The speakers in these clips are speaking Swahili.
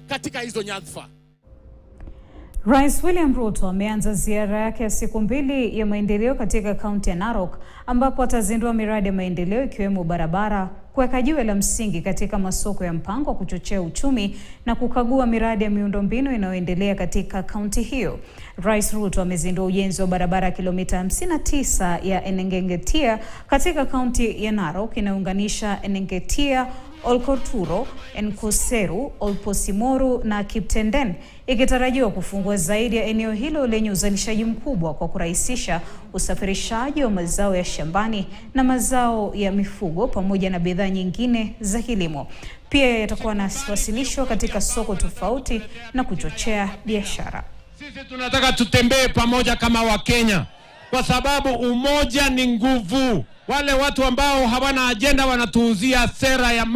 katika hizo nyadhifa. Rais William Ruto ameanza ziara yake ya siku 2 ya maendeleo katika kaunti ya Narok, ambapo atazindua miradi ya maendeleo ikiwemo barabara, kuweka jiwe la msingi katika masoko ya mpango wa kuchochea uchumi na kukagua miradi ya miundombinu inayoendelea katika kaunti hiyo. Rais Ruto amezindua ujenzi wa barabara kilomita 59 ya Enengengetia katika kaunti ya Narok inayounganisha Enengetia, Olkorturo, Enkoseru, Olposimoru na Kiptenden, ikitarajiwa kufungua zaidi ya eneo hilo lenye uzalishaji mkubwa kwa kurahisisha usafirishaji wa mazao ya shambani na mazao ya mifugo pamoja na bidhaa nyingine za kilimo. Pia yatakuwa yanawasilishwa katika soko tofauti na kuchochea biashara. Sisi tunataka tutembee pamoja kama Wakenya, kwa sababu umoja ni nguvu. Wale watu ambao hawana ajenda wanatuuzia sera ya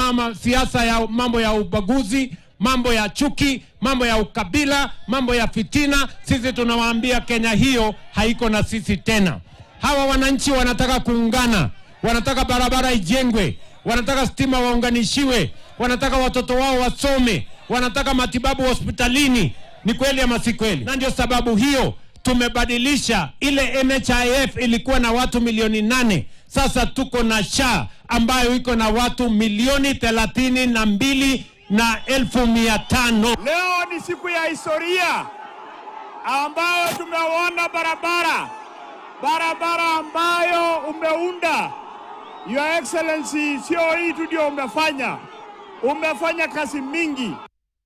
siasa ya mambo ya ubaguzi, mambo ya chuki, mambo ya ukabila, mambo ya fitina. Sisi tunawaambia Kenya hiyo haiko na sisi tena. Hawa wananchi wanataka kuungana, wanataka barabara ijengwe, wanataka stima waunganishiwe, wanataka watoto wao wasome, wanataka matibabu hospitalini. Ni kweli ama si kweli? Na ndio sababu hiyo tumebadilisha ile NHIF ilikuwa na watu milioni 8. Sasa tuko na SHA ambayo iko na watu milioni 32,500. Leo ni siku ya historia ambayo tumeona barabara ambayo umeunda. Your Excellency, sio hii tu ndio umefanya kazi mingi.